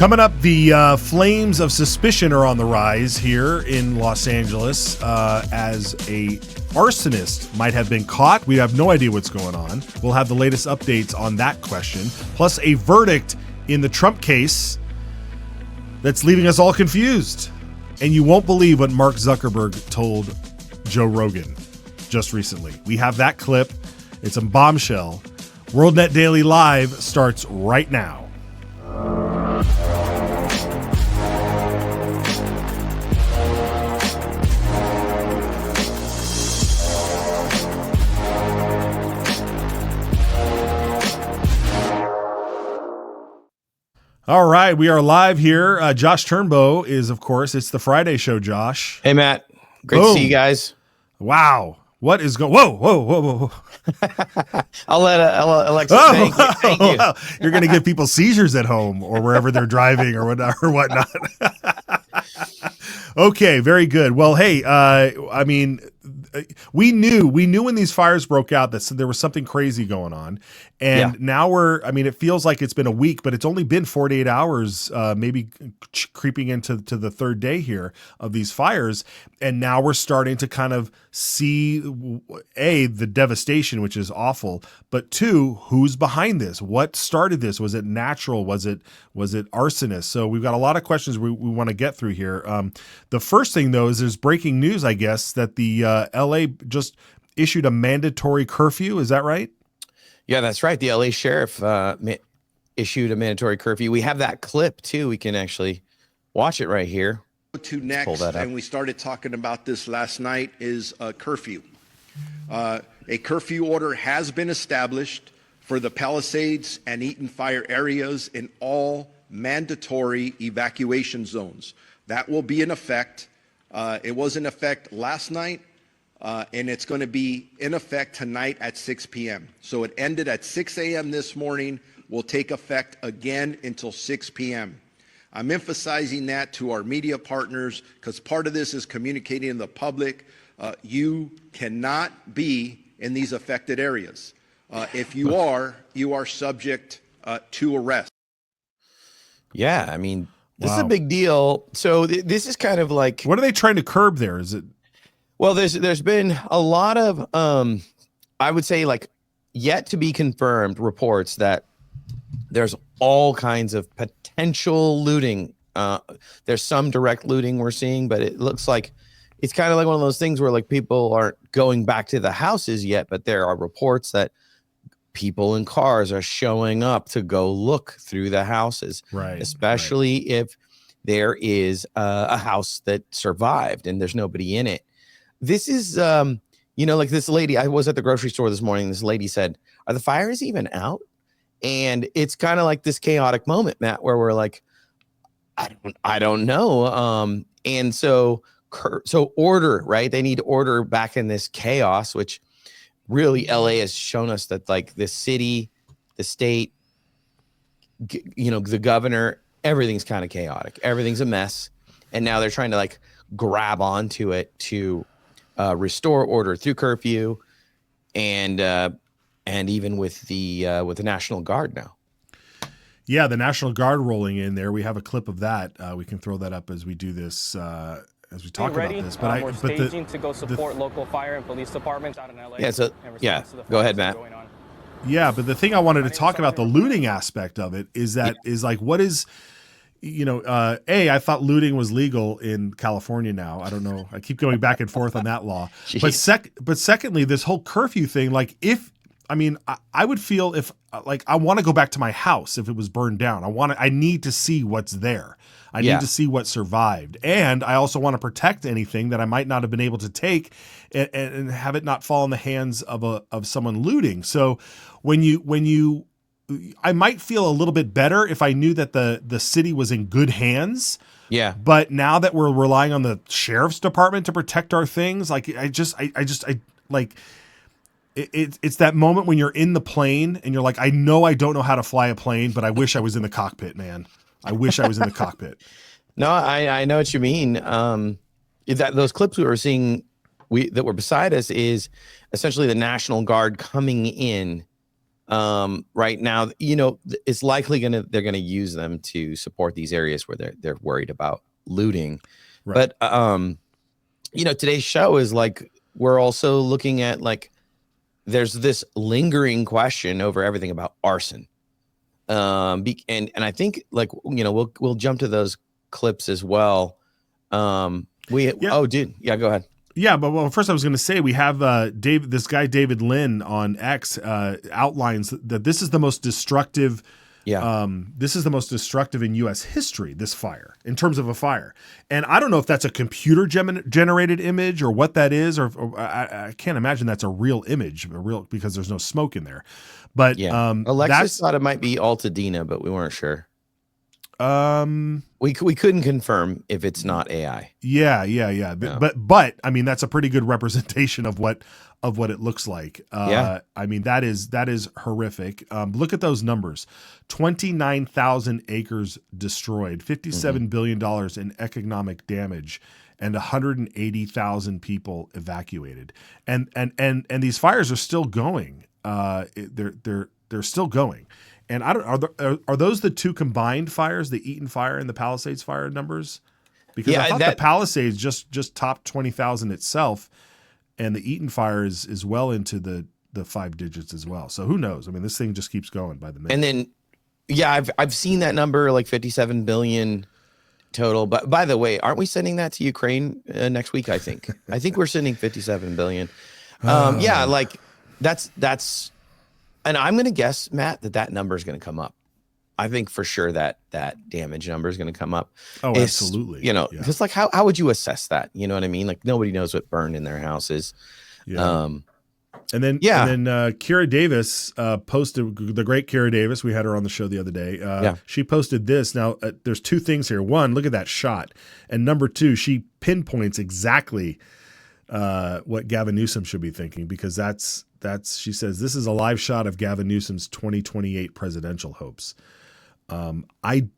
Coming up, the flames of suspicion are on the rise here in Los Angeles as a arsonist might have been caught. We have no idea what's going on. We'll have the latest updates on that question, plus a verdict in the Trump case that's leaving us all confused. And you won't believe what Mark Zuckerberg told Joe Rogan just recently. We have that clip. It's a bombshell. WorldNetDaily Live starts right now. All right, we are live here. Josh Turnbow is, of course, it's the Friday show, Josh. Hey, Matt. Great to see you guys. Wow. What is going? Whoa. I'll let Alexa thank you. Wow. You're going to give people seizures at home or wherever they're driving or whatnot. Okay, very good. Well, hey, I mean, we knew when these fires broke out that there was something crazy going on. And now it feels like it's been a week, but it's only been 48 hours, maybe creeping into the third day here of these fires. And now we're starting to kind of see, the devastation, which is awful, but two, who's behind this? What started this? Was it natural? Was it arsonists? So we've got a lot of questions we want to get through here. The first thing, though, is there's breaking news, I guess, that the LA just issued a mandatory curfew. Is that right? Yeah, that's right. The LA sheriff issued a mandatory curfew. We have that clip, too. We can actually watch it right here. To next, and we started talking about this last night, is a curfew. A curfew order has been established for the Palisades and Eaton fire areas in all mandatory evacuation zones. That will be in effect. It was in effect last night, and it's going to be in effect tonight at 6 p.m. So it ended at 6 a.m. this morning, will take effect again until 6 p.m. I'm emphasizing that to our media partners because part of this is communicating to the public. You cannot be in these affected areas. If you are subject to arrest. Yeah, I mean, this is a big deal. So this is kind of like, what are they trying to curb there? Is it? Well, there's been a lot of I would say like yet to be confirmed reports that there's all kinds of potential looting. There's some direct looting we're seeing, but it looks like it's kind of like one of those things where like people aren't going back to the houses yet, but there are reports that people in cars are showing up to go look through the houses, right? Especially if there is a house that survived and there's nobody in it. This is, like this lady, I was at the grocery store this morning. This lady said, "Are the fires even out?" And it's kind of like this chaotic moment, Matt, where we're like, I don't know. And so order, right? They need order back in this chaos, which really LA has shown us that like the city, the state, the governor, everything's kind of chaotic. Everything's a mess. And now they're trying to like grab onto it to restore order through curfew and even with the National Guard now. Yeah, the National Guard rolling in there. We have a clip of that. We can throw that up as we do this, as we talk about this. But we're staging to go support local fire and police departments out in LA. Go ahead, Matt. Yeah, but the thing I wanted to talk about, the looting aspect of it, is that is like, what is, I thought looting was legal in California now. I don't know. I keep going back and forth on that law. But secondly, this whole curfew thing, like I would feel if like I want to go back to my house if it was burned down. I need to see what's there. I need to see what survived. And I also want to protect anything that I might not have been able to take and have it not fall in the hands of someone looting. So I might feel a little bit better if I knew that the city was in good hands. Yeah. But now that we're relying on the sheriff's department to protect our things, like it's that moment when you're in the plane and you're like, I don't know how to fly a plane, but I wish I was in the cockpit, man. I wish I was in the cockpit. No, I know what you mean. Those clips we were seeing that were beside us is essentially the National Guard coming in right now, it's likely they're gonna use them to support these areas where they're worried about looting. Right. But today's show is like, we're also looking at, like, there's this lingering question over everything about arson. And I think, like, we'll jump to those clips as well. Oh, dude. Yeah, go ahead. Yeah, but first I was going to say we have this guy David Lynn on X outlines that this is the most destructive. Yeah. This is the most destructive in U.S. history, this fire, in terms of a fire. And I don't know if that's a computer generated image or what that is, or I can't imagine that's a real image, because there's no smoke in there. But yeah, Alexis thought it might be Altadena, but we weren't sure. We couldn't confirm if it's not AI. Yeah. No. But I mean, that's a pretty good representation of what it looks like. I mean, that is horrific. Look at those numbers: 29,000 acres destroyed, $57 billion in economic damage, and 180,000 people evacuated. And these fires are still going. They're still going. And are those the two combined fires, the Eaton fire and the Palisades fire numbers? Because I thought the Palisades just topped 20,000 itself, and the Eaton fire is well into the 5 digits as well. So who knows? I mean, this thing just keeps going by the minute. And then, I've seen that number, like 57 billion total. But by the way, aren't we sending that to Ukraine next week? I think we're sending 57 billion. Like that's. And I'm going to guess, Matt, that number is going to come up. I think for sure that damage number is going to come up. Oh, absolutely. Because like, how would you assess that? You know what I mean? Like, nobody knows what burned in their houses. Yeah. And then Kira Davis posted, the great Kira Davis. We had her on the show the other day. She posted this. Now, there's two things here. One, look at that shot. And number two, she pinpoints exactly what Gavin Newsom should be thinking, because she says, this is a live shot of Gavin Newsom's 2028 presidential hopes. I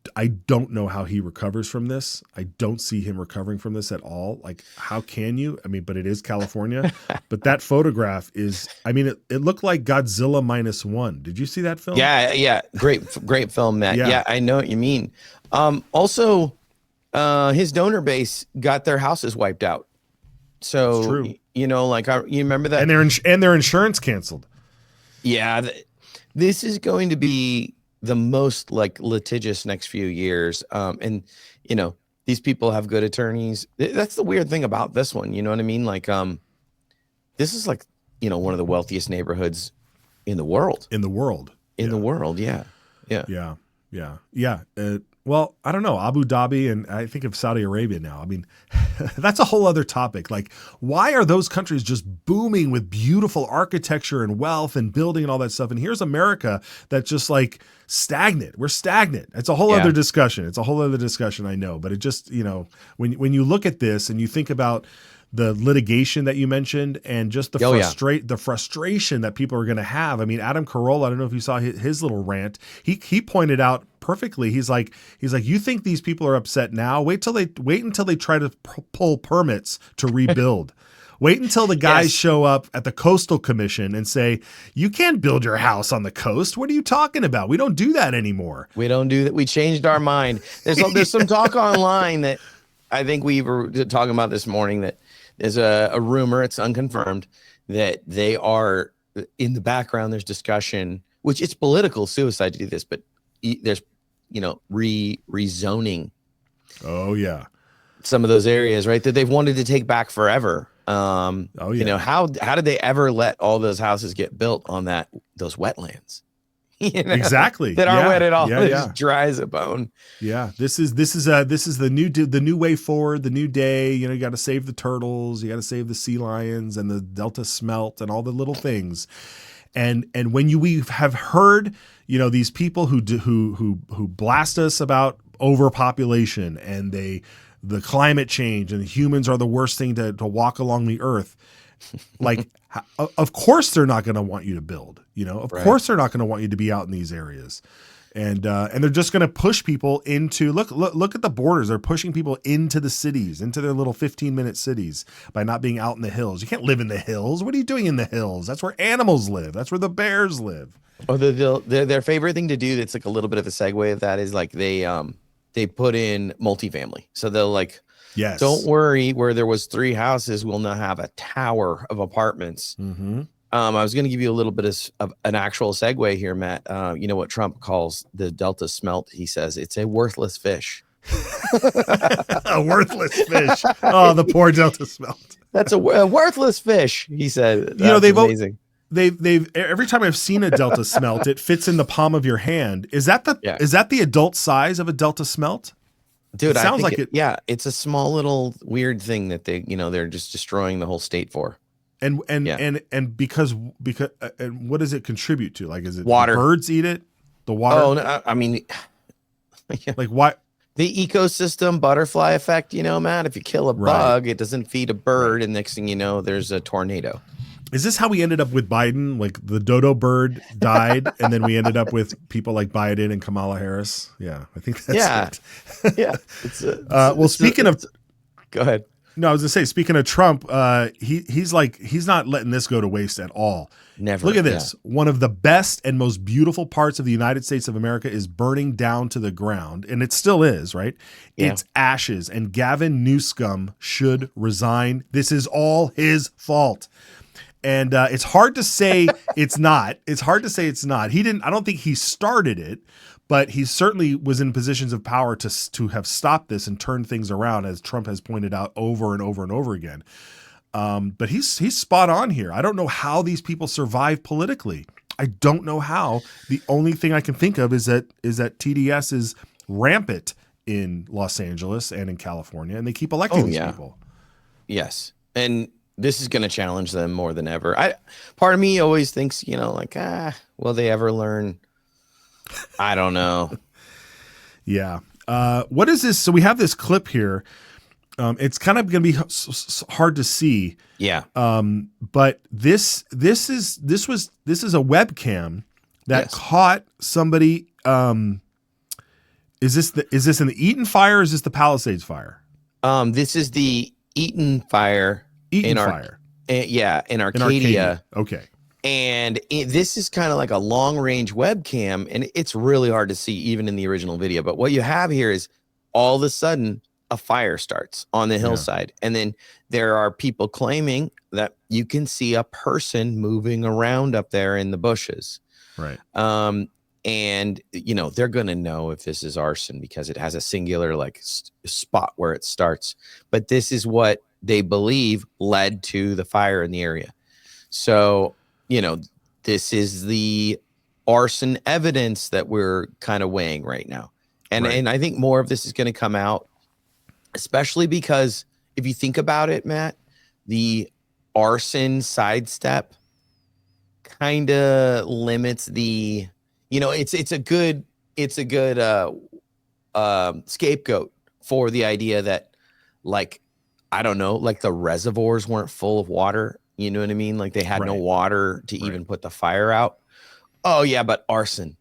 don't know how he recovers from this. I don't see him recovering from this at all. Like, how can you? I mean, but it is California. But that photograph is, I mean, it looked like Godzilla -1. Did you see that film? Yeah. Great film, Matt. Yeah, I know what you mean. Also, his donor base got their houses wiped out. So, it's true. You remember that? And their insurance canceled. Yeah. This is going to be the most, like, litigious next few years. And these people have good attorneys. That's the weird thing about this one. You know what I mean? Like, this is like, one of the wealthiest neighborhoods in the world. Yeah. Well, I don't know, Abu Dhabi, and I think of Saudi Arabia now. I mean, that's a whole other topic. Like, why are those countries just booming with beautiful architecture and wealth and building and all that stuff? And here's America that's just like stagnant. We're stagnant. It's a whole other discussion. I know, but it just, when you look at this and you think about the litigation that you mentioned and just the frustration that people are going to have. I mean, Adam Carolla, I don't know if you saw his little rant. He pointed out perfectly. He's like, you think these people are upset now? Wait until they try to pull permits to rebuild. Wait until the guys show up at the Coastal Commission and say, you can't build your house on the coast. What are you talking about? We don't do that anymore. We don't do that. We changed our mind. There's some talk online that I think we were talking about this morning, that there's a rumor, it's unconfirmed, that they are in the background. There's discussion, which it's political suicide to do this, but there's, rezoning. Oh yeah. Some of those areas, right, that they've wanted to take back forever. How did they ever let all those houses get built on those wetlands? Exactly. That aren't wet at all. It's just dry as a bone. Yeah. This is the new way forward, the new day. You got to save the turtles, you got to save the sea lions and the Delta smelt and all the little things. And when we have heard, these people who blast us about overpopulation and the climate change and humans are the worst thing to walk along the earth. Like, of course they're not going to want you to build, Of course they're not going to want you to be out in these areas. And they're just going to push people into look at the borders. They're pushing people into the cities, into their little 15-minute cities by not being out in the hills. You can't live in the hills. What are you doing in the hills? That's where animals live. That's where the bears live. Oh, their favorite thing to do that's like a little bit of a segue of that is like they put in multifamily. So they'll like, yes, don't worry, where there was 3 houses, we'll now have a tower of apartments. Mm-hmm. I was going to give you a little bit of an actual segue here, Matt. You know what Trump calls the Delta smelt? He says it's a worthless fish. A worthless fish. Oh, the poor Delta smelt. That's a worthless fish, he said. That's they've amazing. They've every time I've seen a Delta smelt, it fits in the palm of your hand. Is that the adult size of a Delta smelt? Dude, it sounds like it. Yeah, it's a small little weird thing that they're just destroying the whole state for. And because and what does it contribute to? Like, is it water? Birds eat it? The water? Oh, no, I mean, like what? The ecosystem butterfly effect, Matt. If you kill a bug, it doesn't feed a bird, and next thing you know, there's a tornado. Is this how we ended up with Biden? Like the dodo bird died, and then we ended up with people like Biden and Kamala Harris. Yeah, I think that's it. Yeah. Speaking of, go ahead. No, I was gonna say, speaking of Trump, he's not letting this go to waste at all. Never. Look at this. Yeah. One of the best and most beautiful parts of the United States of America is burning down to the ground, and it still is, right? Yeah. It's ashes, and Gavin Newsom should resign. This is all his fault. And it's hard to say it's not. It's hard to say it's not. He didn't. I don't think he started it, but he certainly was in positions of power to have stopped this and turned things around, as Trump has pointed out over and over and over again. But he's spot on here. I don't know how these people survive politically. I don't know how. The only thing I can think of is that TDS is rampant in Los Angeles and in California, and they keep electing these people. Yes, and this is going to challenge them more than ever. Part of me always thinks, will they ever learn? I don't know. Yeah. What is this? So we have this clip here. It's kind of going to be hard to see. Yeah. But this is a webcam that caught somebody. Is this in the Eaton fire? Or is this the Palisades fire? This is the Eaton fire. In Arcadia. Okay. And this is kind of like a long-range webcam, and it's really hard to see even in the original video. But what you have here is all of a sudden a fire starts on the hillside, and then there are people claiming that you can see a person moving around up there in the bushes. Right. And they're going to know if this is arson because it has a singular spot where it starts. But this is what they believe led to the fire in the area. So, this is the arson evidence that we're kind of weighing right now. And I think more of this is going to come out, especially because if you think about it, Matt, the arson sidestep kind of limits the, it's a good scapegoat for the idea that, I don't know, the reservoirs weren't full of water. You know what I mean? Like they had no water to even put the fire out. Oh yeah, but arson.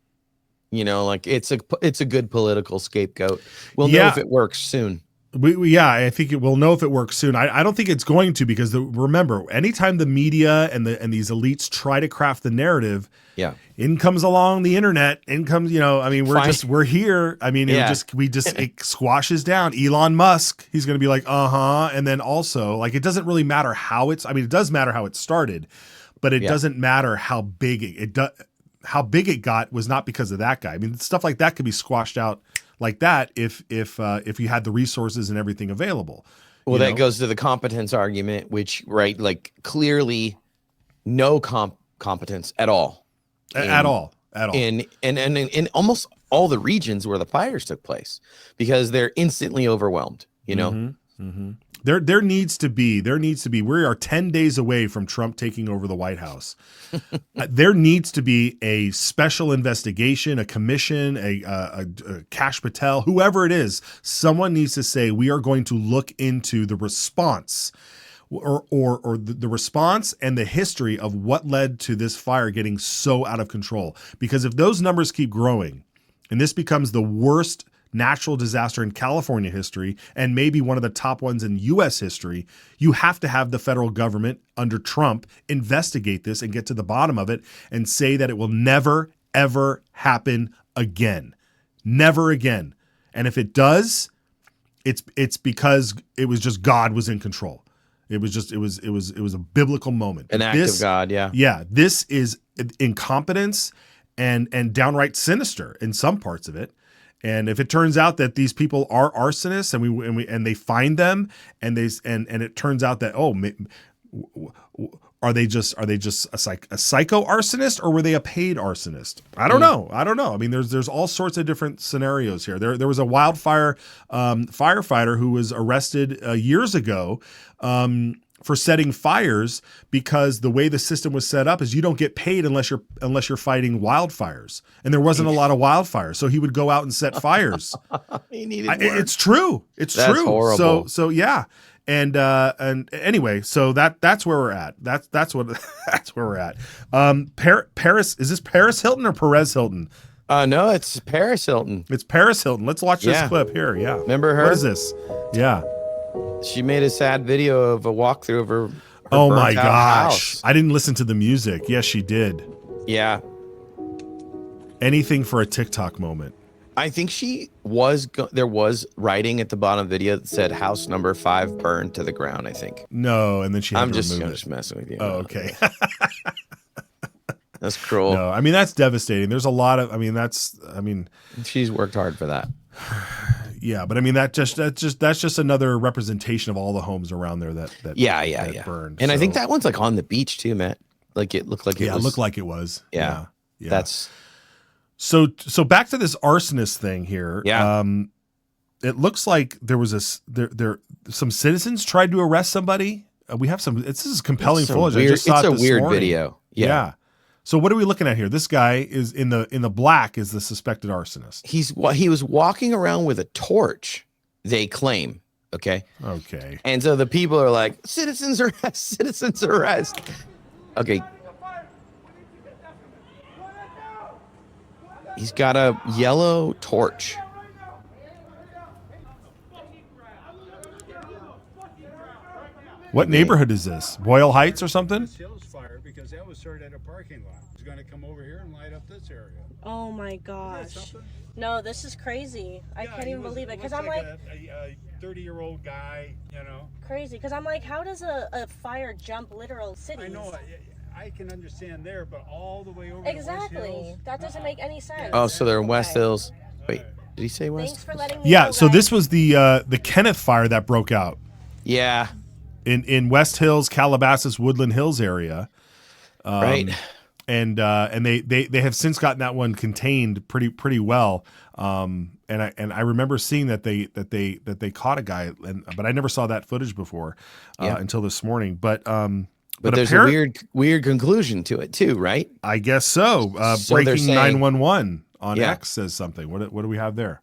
It's a good political scapegoat. We'll know if it works soon. I think we'll know if it works soon. I don't think it's going to, because remember, anytime the media and these elites try to craft the narrative, in comes along the internet, we're here. I mean, it squashes down Elon Musk. He's going to be like, and then also it doesn't really matter how it does matter how it started, but it doesn't matter how big it got was not because of that guy. I mean, stuff like that could be squashed out like that if you had the resources and everything available. Well, that goes to the competence argument, which clearly no competence at all. At all. In almost all the regions where the fires took place, because they're instantly overwhelmed, Mm-hmm. There needs to be, we are 10 days away from Trump taking over the White House. There needs to be a special investigation, a commission, a Kash Patel, whoever it is, someone needs to say, we are going to look into the response or the response and the history of what led to this fire getting so out of control. Because if those numbers keep growing, and this becomes the worst natural disaster in California history and maybe one of the top ones in U.S. history, you have to have the federal government under Trump investigate this and get to the bottom of it and say that it will never, ever happen again. Never again. And if it does, it's because it was just God was in control. It was a biblical moment. An act of God, yeah. Yeah, this is incompetence and downright sinister in some parts of it. And if it turns out that these people are arsonists and they find them and it turns out that are they just a psycho arsonist, or were they a paid arsonist? I don't know. I mean, there's all sorts of different scenarios here. There was a wildfire firefighter who was arrested years ago for setting fires, because the way the system was set up is you don't get paid unless you're fighting wildfires, and there wasn't a lot of wildfires, so he would go out and set fires. He needed work. It's true. It's That's true. horrible. So yeah. And anyway, so that's where we're at. That's where we're at. Paris, is this Paris Hilton or Perez Hilton? No, it's Paris Hilton. It's Paris Hilton. Let's watch this clip here. Yeah. Remember her? What is this? Yeah. She made a sad video of a walkthrough of her oh my gosh. House. I didn't listen to the music. Yes, she did. Yeah. Anything for a TikTok moment. I think there was writing at the bottom of the video that said house number 5 burned to the ground, I think. No, and then she had I'm to just remove it. messing with you. Oh, okay. That's cruel. No, I mean, that's devastating. There's a lot of, she's worked hard for that. Yeah, but I mean that's just another representation of all the homes around there that burned. And I think that one's like on the beach too, Matt. Like it looked like it was. It looked like it was. Yeah. That's so back to this arsonist thing here. Yeah. It looks like there was some citizens tried to arrest somebody. We have this is compelling footage. Weird, I just saw it's it a this weird morning. video. Yeah. So what are we looking at here? This guy is in the black is the suspected arsonist. He was walking around with a torch, they claim. Okay. And so the people are like, citizens arrest. Okay. He's got a yellow torch. What neighborhood is this? Boyle Heights or something? Hills fire, because that was started at a parking lot. He's going to come over here and light up this area. Oh my gosh. No, this is crazy. I can't even believe it. Because I'm like a 30-year-old guy, you know. Crazy. Because I'm like, how does a fire jump literal cities? I know. I can understand there, but all the way over exactly. to West Hills, that doesn't make any sense. Oh, so they're in West Hills. Wait, did he say West? Thanks for letting me know, so guys. this was the Kenneth fire that broke out. Yeah. In West Hills, Calabasas, Woodland Hills area. Right. And they have since gotten that one contained pretty well. And I remember seeing that they caught a guy, but I never saw that footage before until this morning. But there's a weird conclusion to it too, right? I guess so. So Breaking saying, 911 on X says something. What do we have there?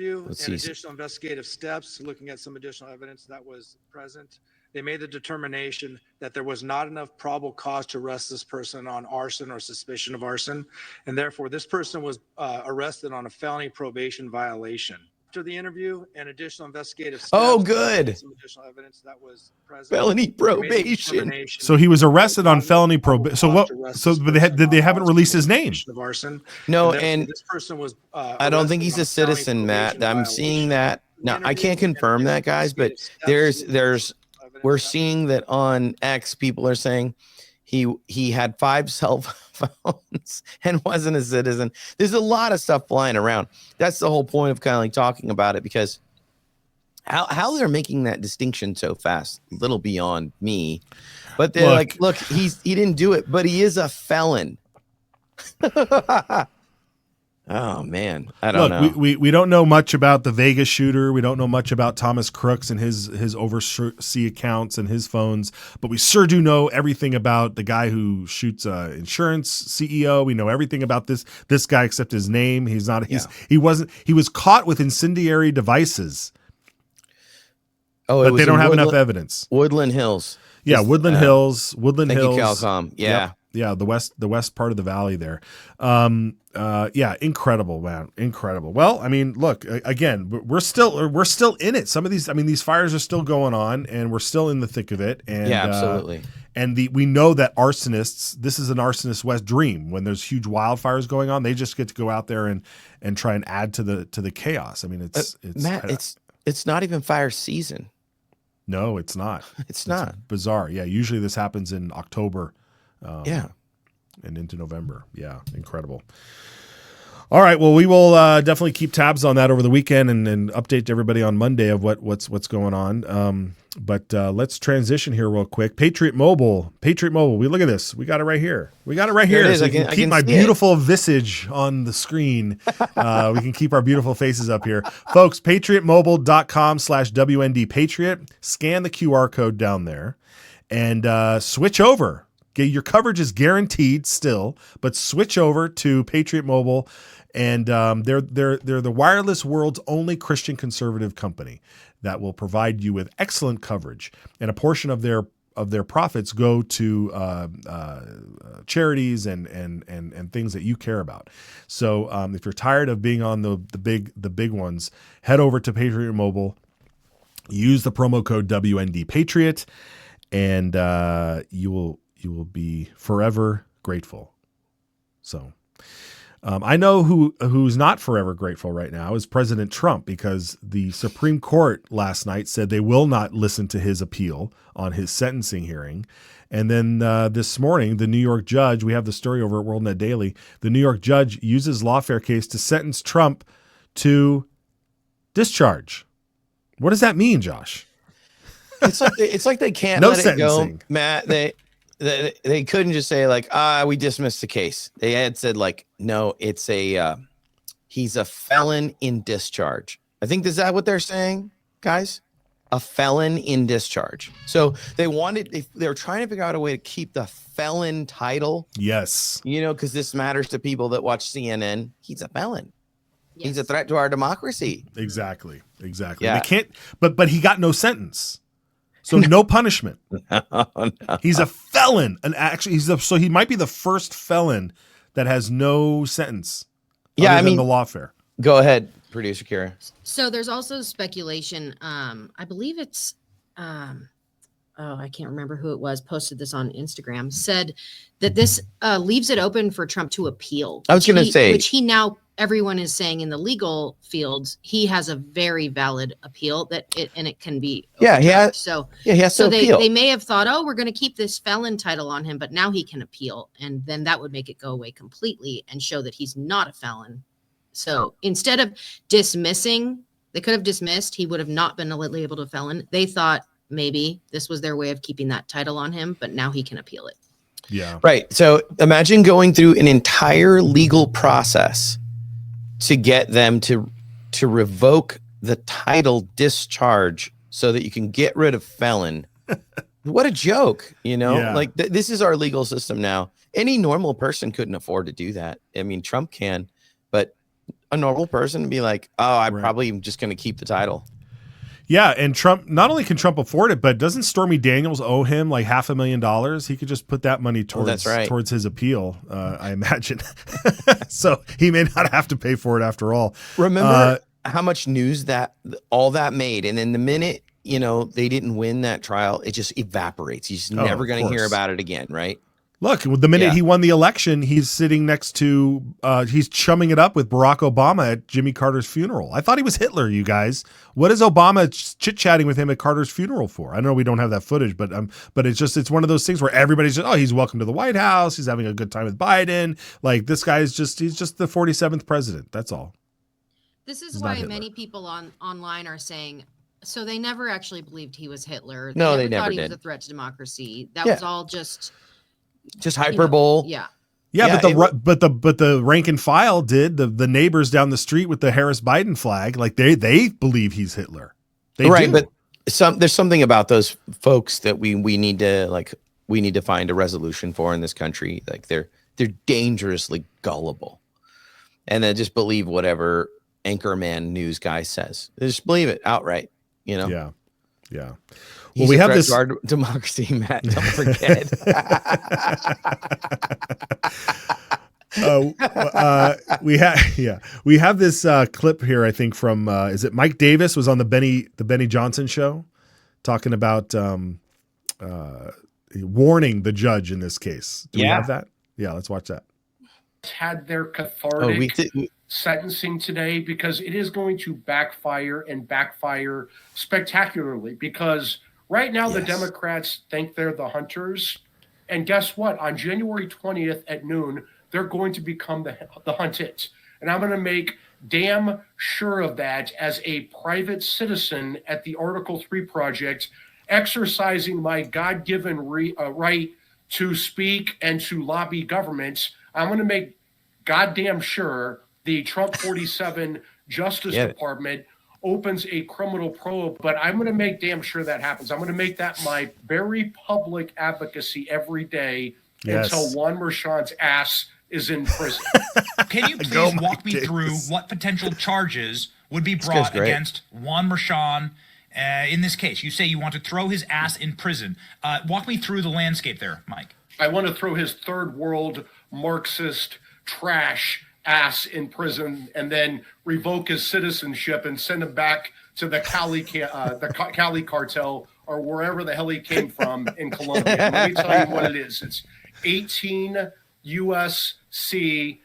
and additional investigative steps, looking at some additional evidence that was present. They made the determination that there was not enough probable cause to arrest this person on arson or suspicion of arson, and therefore this person was arrested on a felony probation violation. After the interview and additional investigative steps, good. Some additional evidence that was present. Felony probation. So he was arrested on felony probation. So what? So but they haven't released his name. Of arson. No, and this person was. I don't think he's a citizen, Matt. I'm seeing that. Now I can't confirm that, guys, but we're seeing that on X. People are saying he had 5 cell phones and wasn't a citizen. There's a lot of stuff flying around. That's the whole point of kind of like talking about it, because how they're making that distinction so fast, a little beyond me. But they're look, he didn't do it, but he is a felon. Oh man, I don't know. We don't know much about the Vegas shooter. We don't know much about Thomas Crooks and his overseas accounts and his phones, but we sure do know everything about the guy who shoots insurance CEO. We know everything about this guy except his name. He was caught with incendiary devices. Oh, but they don't have enough evidence. Woodland Hills. Yeah, Woodland Hills. Thank you, Calcom. Yeah. Yep. Yeah, the west part of the valley there. Yeah, incredible, man, incredible. Well, I mean, look, again, we're still in it. Some of these, I mean, these fires are still going on, and we're still in the thick of it. And Yeah, absolutely. And we know that arsonists, this is an arsonist West dream. When there's huge wildfires going on, they just get to go out there and try and add to the chaos. I mean, it's Matt, it's not even fire season. No, it's not. It's not. Bizarre. Yeah, usually this happens in October. Yeah. And into November. Yeah, incredible. All right, well, we will definitely keep tabs on that over the weekend and update everybody on Monday of what's going on. But let's transition here real quick. Patriot Mobile. We look at this. We got it right here. So I can keep my beautiful visage on the screen. We can keep our beautiful faces up here. Folks, patriotmobile.com/WND Patriot. Scan the QR code down there and switch over. Your coverage is guaranteed still, but switch over to Patriot Mobile, and they're the wireless world's only Christian conservative company that will provide you with excellent coverage, and a portion of their profits go to charities and things that you care about. So if you're tired of being on the big ones, head over to Patriot Mobile, use the promo code WND Patriot, and you will be forever grateful. So I know who's not forever grateful right now is President Trump, because the Supreme Court last night said they will not listen to his appeal on his sentencing hearing. And then this morning, the New York judge, we have the story over at WorldNetDaily, the New York judge uses lawfare case to sentence Trump to discharge. What does that mean, Josh? It's like they can't No let sentencing. it go, Matt. They couldn't just say like, we dismissed the case. They had said like, no, it's he's a felon in discharge. I think, is that what they're saying, guys? A felon in discharge. So they were trying to figure out a way to keep the felon title. Yes. Because this matters to people that watch CNN. He's a felon. Yes. He's a threat to our democracy. Exactly. Yeah. They can't, but he got no sentence. So no punishment. No. He's a felon, and actually, so he might be the first felon that has no sentence. Yeah, other than the lawfare. Go ahead, producer Kira. So there's also speculation. I believe it's, I can't remember who it was, posted this on Instagram, said that this leaves it open for Trump to appeal. I was going to say, which he now, everyone is saying in the legal fields, he has a very valid appeal and it can be. Yeah, he has. So yeah, he has to appeal. They may have thought, we're going to keep this felon title on him, but now he can appeal, and then that would make it go away completely and show that he's not a felon. So instead of dismissing, they could have dismissed. He would have not been able to felon. They thought maybe this was their way of keeping that title on him, but now he can appeal it. Yeah. Right. So imagine going through an entire legal process to get them to revoke the title discharge so that you can get rid of felon. What a joke, Yeah. Like this is our legal system now. Any normal person couldn't afford to do that. I mean, Trump can, but a normal person would be like, I'm probably just going to keep the title. Yeah, and Trump, not only can Trump afford it, but doesn't Stormy Daniels owe him like $500,000? He could just put that money towards his appeal, I imagine. So he may not have to pay for it after all. Remember how much news all that made, and then the minute they didn't win that trial, it just evaporates. He's never going to hear about it again, right? Look, the minute he won the election, he's sitting next to, he's chumming it up with Barack Obama at Jimmy Carter's funeral. I thought he was Hitler, you guys. What is Obama chit-chatting with him at Carter's funeral for? I know we don't have that footage, but it's one of those things where everybody's just, he's welcome to the White House. He's having a good time with Biden. Like, this guy he's just the 47th president. That's all. This is why many people online are saying, so they never actually believed he was Hitler. No, they never never thought he did. was a threat to democracy. That was all just hyperbole. But the rank and file did. The neighbors down the street with the Harris Biden flag, like they believe he's Hitler. They do. But there's something about those folks that we need to find a resolution for in this country. Like they're dangerously gullible, and they just believe whatever Anchorman news guy says. They just believe it outright. Yeah. Yeah. He's Well, we a have threat this to our democracy, Matt. Don't forget. we have this clip here, I think, from is it Mike Davis was on the Benny Johnson show talking about warning the judge in this case. Do we have that? Yeah, let's watch that. Had their cathartic sentencing today, because it is going to backfire and backfire spectacularly, because right now the Democrats think they're the hunters, and guess what? On January 20th at noon, they're going to become the hunted. And I'm going to make damn sure of that as a private citizen at the Article 3 Project, exercising my God-given right to speak and to lobby governments. I'm going to make goddamn sure the Trump 47 Justice Department opens a criminal probe, but I'm going to make damn sure that happens. I'm going to make that my very public advocacy every day until Juan Merchan's ass is in prison. Can you please walk me through what potential charges would be brought against Juan Merchan in this case? You say you want to throw his ass in prison. Walk me through the landscape there, Mike. I want to throw his third world Marxist trash ass in prison and then revoke his citizenship and send him back to the Cali cartel or wherever the hell he came from in Colombia. Let me tell you what it is. It's 18 USC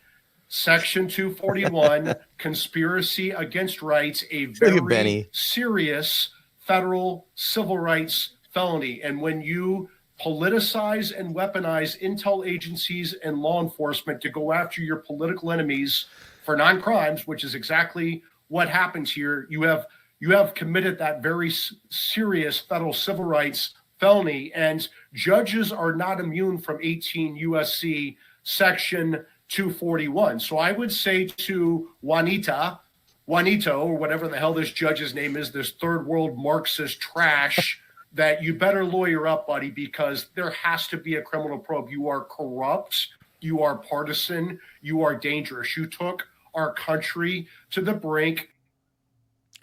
Section 241, conspiracy against rights, a very serious federal civil rights felony. And when you politicize and weaponize intel agencies and law enforcement to go after your political enemies for non-crimes, which is exactly what happens here, you have committed that very serious federal civil rights felony. And judges are not immune from 18 USC Section 241. So I would say to Juanito, or whatever the hell this judge's name is, this third world Marxist trash, that you better lawyer up, buddy, because there has to be a criminal probe. You are corrupt. You are partisan. You are dangerous. You took our country to the brink.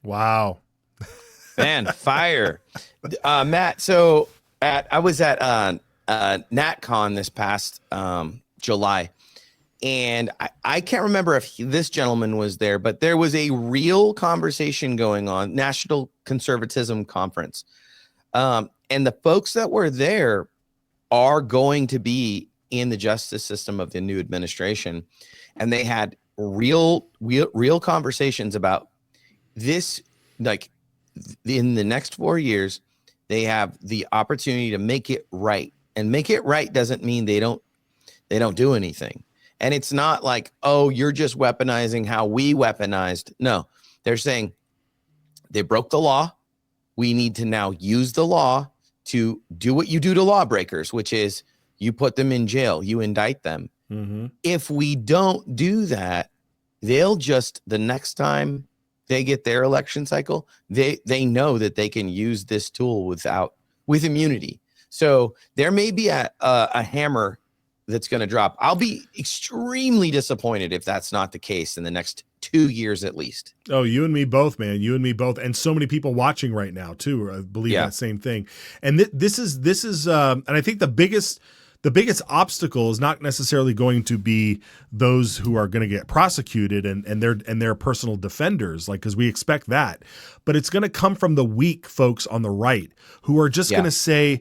Wow. Man, fire. Matt, so I was at NatCon this past July, and I can't remember if this gentleman was there, but there was a real conversation going on, National Conservatism Conference. And the folks that were there are going to be in the justice system of the new administration. And they had real conversations about this, like in the next 4 years, they have the opportunity to make it right. And make it right doesn't mean they don't do anything. And it's not like, oh, you're just weaponizing how we weaponized. No, they're saying they broke the law. We need to now use the law to do what you do to lawbreakers, which is you put them in jail, you indict them. Mm-hmm. If we don't do that, they'll just, the next time they get their election cycle, they know that they can use this tool with immunity. So there may be a hammer that's going to drop. I'll be extremely disappointed if that's not the case in the next 2 years at least. Oh, you and me both, man. You and me both, and so many people watching right now too believe that same thing. And this is, and I think the biggest obstacle is not necessarily going to be those who are going to get prosecuted and their personal defenders, like, because we expect that, but it's going to come from the weak folks on the right who are just going to say,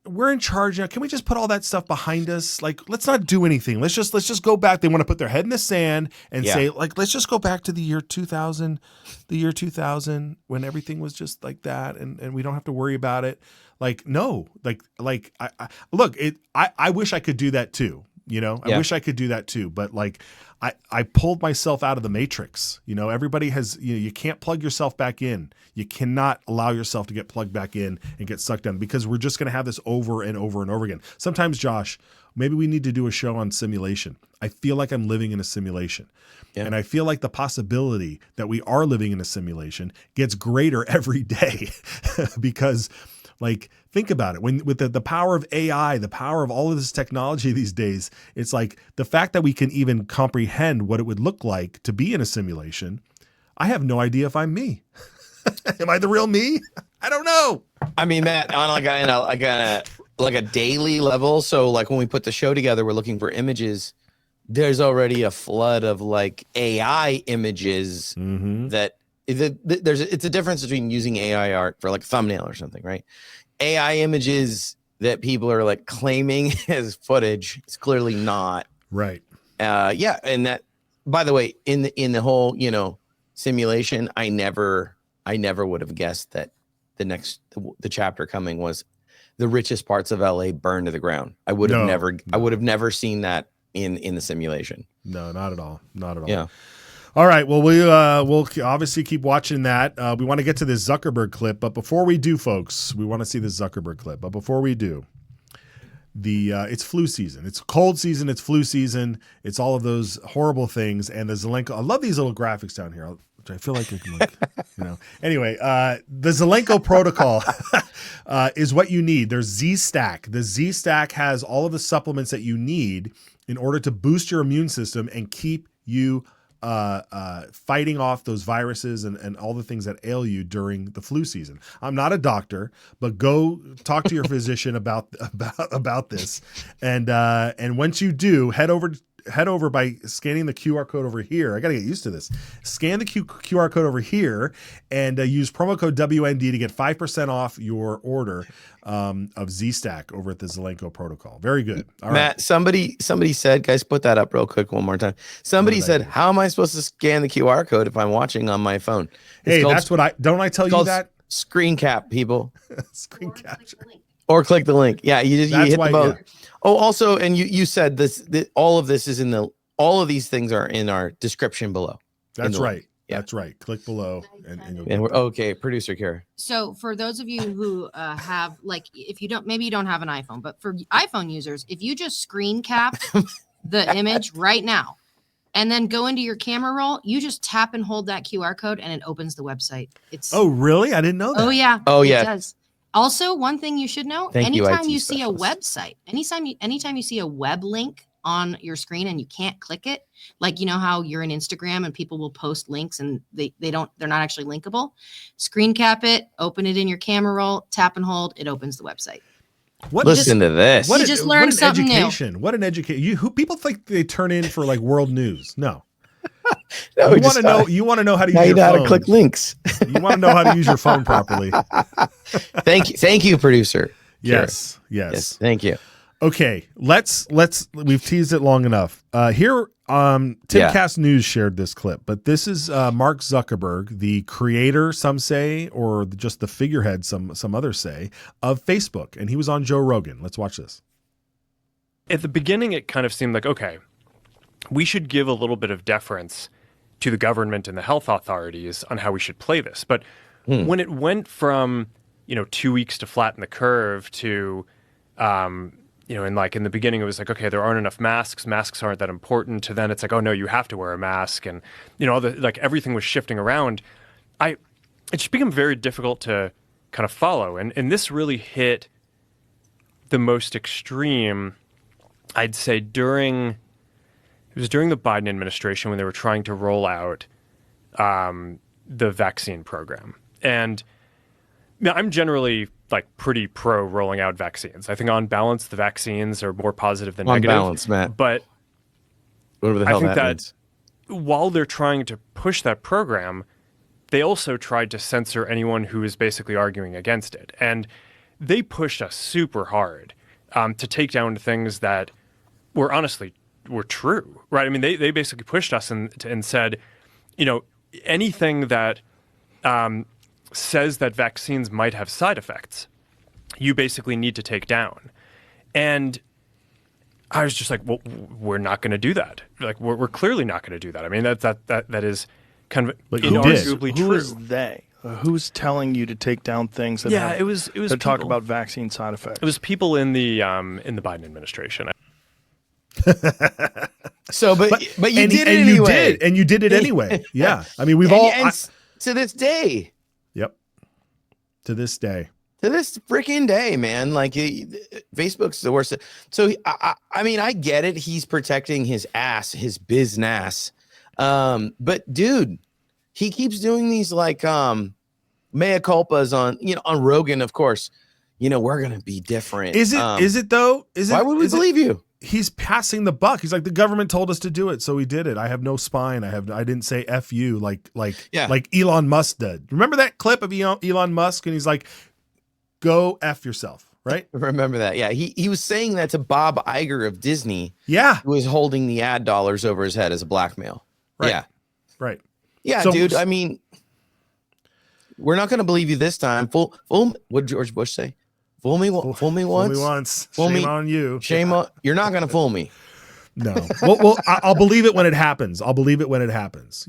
we're in charge now. Can we just put all that stuff behind us? Like, let's not do anything. Let's just go back. They want to put their head in the sand and say, like, let's just go back to the year 2000 when everything was just like that. And we don't have to worry about it. Like, no, I wish I could do that too. You know, I wish I could do that too. But like, I pulled myself out of the matrix. You know, everybody has, you can't plug yourself back in. You cannot allow yourself to get plugged back in and get sucked in, because we're just going to have this over and over and over again. Sometimes, Josh, maybe we need to do a show on simulation. I feel like I'm living in a simulation. Yeah. And I feel like the possibility that we are living in a simulation gets greater every day because, like, think about it. With the power of AI, the power of all of this technology these days, it's like the fact that we can even comprehend what it would look like to be in a simulation. I have no idea if I'm me. Am I the real me? I don't know. I mean, Matt, on like a daily level. So like when we put the show together, we're looking for images. There's already a flood of like AI images that it's a difference between using AI art for like thumbnail or something, right? AI images that people are like claiming as footage. It's clearly not. Right. Yeah. And that, by the way, in the whole, simulation, I never would have guessed that the chapter coming was the richest parts of LA burned to the ground. I would have never seen that in the simulation. No, not at all. Not at all. Yeah. All right. Well, we'll obviously keep watching that. We want to get to this Zuckerberg clip, but before we do, folks, we want to see this Zuckerberg clip. But before we do, it's flu season. It's cold season. It's flu season. It's all of those horrible things. And the Zelenko, I love these little graphics down here. I feel like I can, Anyway, the Zelenko protocol is what you need. There's Z-Stack. The Z-Stack has all of the supplements that you need in order to boost your immune system and keep you fighting off those viruses and all the things that ail you during the flu season. I'm not a doctor, but go talk to your physician about this. And once you do, head over by scanning the QR code over here. I got to get used to this. Scan the QR code over here and use promo code WND to get 5% off your order of Z-Stack over at the Zelenko protocol. Very good. All Matt, right. somebody said, guys, put that up real quick one more time. Somebody said, how am I supposed to scan the QR code if I'm watching on my phone? That's what I tell you that? Screen cap, people. Screen capture. Or click the link. Yeah, you hit the button. Oh, also, and you said all of this is all of these things are in our description below. That's right. Yeah. That's right. Click below and we're okay. Producer Kara. So for those of you who have if you don't have an iPhone, but for iPhone users, if you just screen cap the image right now and then go into your camera roll, you just tap and hold that QR code and it opens the website. Oh, really? I didn't know that. Oh yeah. Oh yeah. It does. Also, one thing you should know, anytime you see a website, anytime you see a web link on your screen and you can't click it, like how you're in Instagram and people will post links and they're not actually linkable, screen cap it, open it in your camera roll, tap and hold, it opens the website. Listen to this. You just learned something new. What an education. Who people think they turn in for like world news? No. No, you want to know how to use your phone. How to click links. You want to know how to use your phone properly. Thank you, producer. Yes. Thank you. Okay, we've teased it long enough. Here, Timcast News shared this clip, but this is Mark Zuckerberg, the creator, some say, or just the figurehead, some others say, of Facebook, and he was on Joe Rogan. Let's watch this. At the beginning, it kind of seemed like, okay, we should give a little bit of deference to the government and the health authorities on how we should play this. But when it went from, 2 weeks to flatten the curve to, and like in the beginning, it was like, okay, there aren't enough masks. Masks aren't that important. To then it's like, oh no, you have to wear a mask. And, everything was shifting around. It just became very difficult to kind of follow. And this really hit the most extreme, I'd say, during the Biden administration when they were trying to roll out the vaccine program. And I'm generally pretty pro rolling out vaccines. I think on balance, the vaccines are more positive than negative. On balance, Matt. But whatever the hell that means. While they're trying to push that program, they also tried to censor anyone who was basically arguing against it. And they pushed us super hard to take down things that were true, right? I mean, they basically pushed us and said, anything that says that vaccines might have side effects, you basically need to take down. And I was just like, well, we're not going to do that. Like, we're clearly not going to do that. I mean, that is kind of inarguably true. Who is they? Who's telling you to take down things that it was that talk about vaccine side effects? It was people in the Biden administration. So, but you did it anyway. You did it anyway. Yeah. I mean, to this day. Yep. To this day. To this freaking day, man. Facebook's the worst. So, I mean, I get it. He's protecting his ass, his business. But dude, he keeps doing these mea culpas on, on Rogan, of course. We're going to be different. Is it though? Why would we believe you? He's passing the buck. He's like, the government told us to do it, so we did it. I have no spine. I didn't say F you like Elon Musk did. Remember that clip of Elon Musk? And he's like, go F yourself, right? Remember that. Yeah. He was saying that to Bob Iger of Disney. Yeah. Who was holding the ad dollars over his head as a blackmail. Right. Yeah. Right. Yeah, dude. I mean, we're not going to believe you this time. Fool. What did George Bush say? Fool me once. Fool me once. Shame on you. Shame on. You're not going to fool me. No. Well, I'll believe it when it happens. I'll believe it when it happens,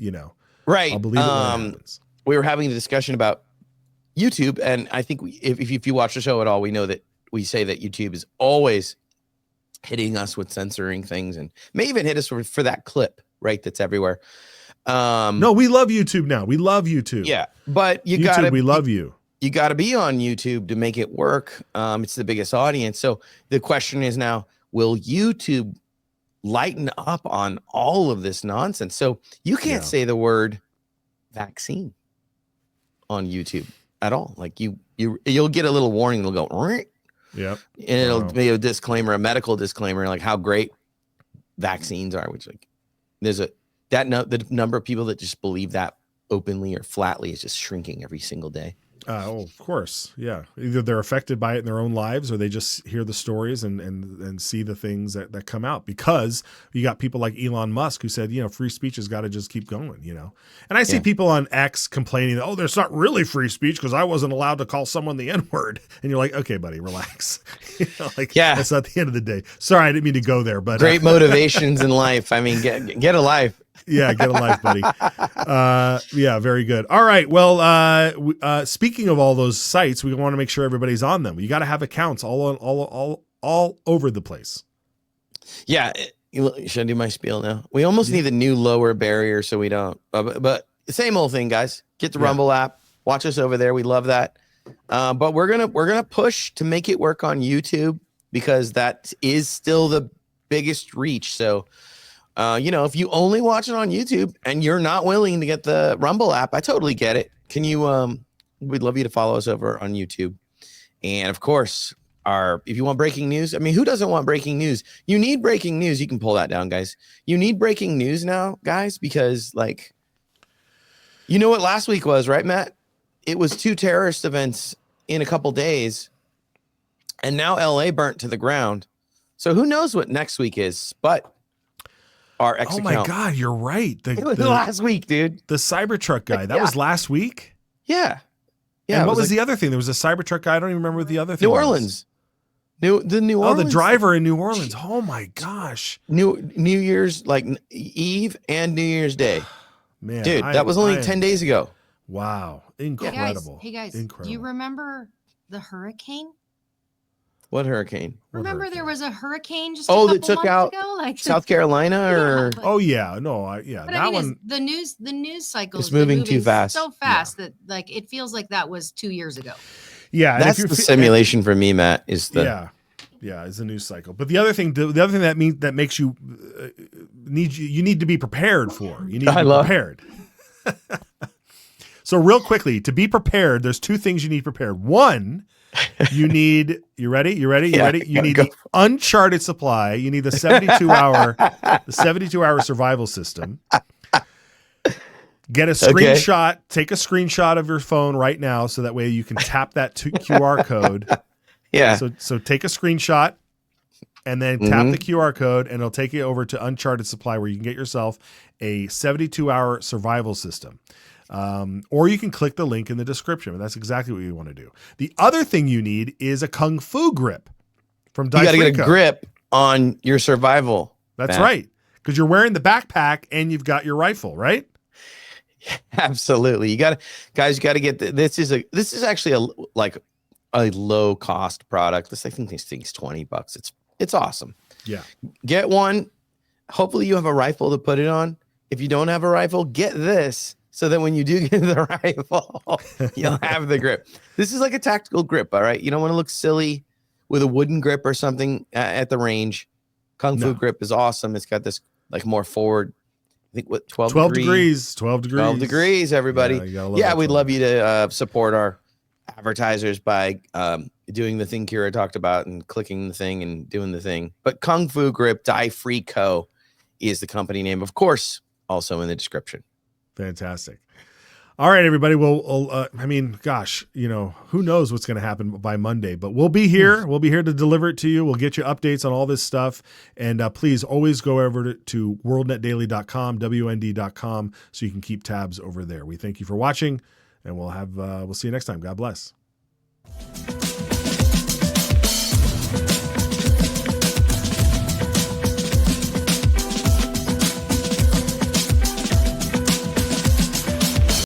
Right. I'll believe it when it happens. We were having a discussion about YouTube, and I think if you watch the show at all, we know that we say that YouTube is always hitting us with censoring things, and may even hit us for that clip, right? That's everywhere. No, we love YouTube now. We love YouTube. Yeah, but we love you. You got to be on YouTube to make it work. It's the biggest audience. So the question is now, will YouTube lighten up on all of this nonsense? So you can't say the word vaccine on YouTube at all. Like you'll get a little warning. It'll go, yep, and it'll be a disclaimer, a medical disclaimer, like how great vaccines are. Which the number of people that just believe that openly or flatly is just shrinking every single day. Of course. Yeah. Either they're affected by it in their own lives, or they just hear the stories and see the things that come out, because you got people like Elon Musk who said, free speech has got to just keep going, And I see people on X complaining, oh, there's not really free speech because I wasn't allowed to call someone the N-word. And you're like, okay, buddy, relax. That's not the end of the day. Sorry, I didn't mean to go there, but great motivations in life. I mean, get a life. Yeah, get a life, buddy. Yeah, very good. All right. Well, speaking of all those sites, we want to make sure everybody's on them. You got to have accounts all over the place. Yeah. Should I do my spiel now? We almost need a new lower barrier so we don't. But same old thing, guys. Get the Rumble app. Watch us over there. We love that. But we're gonna push to make it work on YouTube, because that is still the biggest reach. So. If you only watch it on YouTube and you're not willing to get the Rumble app, I totally get it. Can you, we'd love you to follow us over on YouTube. And of course, if you want breaking news, I mean, who doesn't want breaking news? You need breaking news. You can pull that down, guys. You need breaking news now, guys, because what last week was, right, Matt? It was 2 terrorist events in a couple days, and now LA burnt to the ground. So who knows what next week is, but our X account. Oh my God, you're right. It was last week, dude. The Cybertruck guy. That was last week? Yeah. Yeah. And what was the other thing? There was a Cybertruck guy. I don't even remember what the other thing was. New Orleans. The New Orleans. Oh, the driver in New Orleans. Oh my gosh. New Year's, like Eve and New Year's Day. Man, dude, that was only 10 days ago. Wow. Incredible. Hey guys, incredible. Do you remember the hurricane? What hurricane? Remember there was a hurricane just a couple that took months out ago? Like South Carolina or that one. The news cycle is moving too fast. So fast that it feels like that was 2 years ago. Yeah, that's the simulation for me, Matt. Is the is the news cycle. But the other thing that makes you you need to be prepared for. You need to be prepared. So real quickly, to be prepared, there's 2 things you need prepared. One, you need, you ready? You need the uncharted supply. You need the 72 hour survival system. Get a screenshot, take a screenshot of your phone right now, so that way you can tap that QR code. Yeah. So take a screenshot and then tap the QR code, and it'll take you over to Uncharted Supply, where you can get yourself a 72-hour survival system. Or you can click the link in the description, and that's exactly what you want to do. The other thing you need is a Kung Fu grip from Dai. You got to get a grip on your survival. That's right, because you're wearing the backpack and you've got your rifle, right? Absolutely. You got to get this is actually a low cost product. I think this thing's $20. It's awesome. Yeah. Get one. Hopefully you have a rifle to put it on. If you don't have a rifle, get this. So that when you do get the rifle, you'll have the grip. This is like a tactical grip, all right? You don't want to look silly with a wooden grip or something at the range. Kung Fu grip is awesome. It's got this more forward think what 12 degrees, 12 degrees. 12 degrees, everybody. Yeah, we'd love you to support our advertisers by doing the thing Kira talked about and clicking the thing and doing the thing. But Kung Fu Grip Dye Free Co. is the company name, of course, also in the description. Fantastic. All right, everybody. Well, I mean, gosh, who knows what's going to happen by Monday, but we'll be here. We'll be here to deliver it to you. We'll get you updates on all this stuff. And please always go over to worldnetdaily.com, WND.com, so you can keep tabs over there. We thank you for watching, and we'll see you next time. God bless.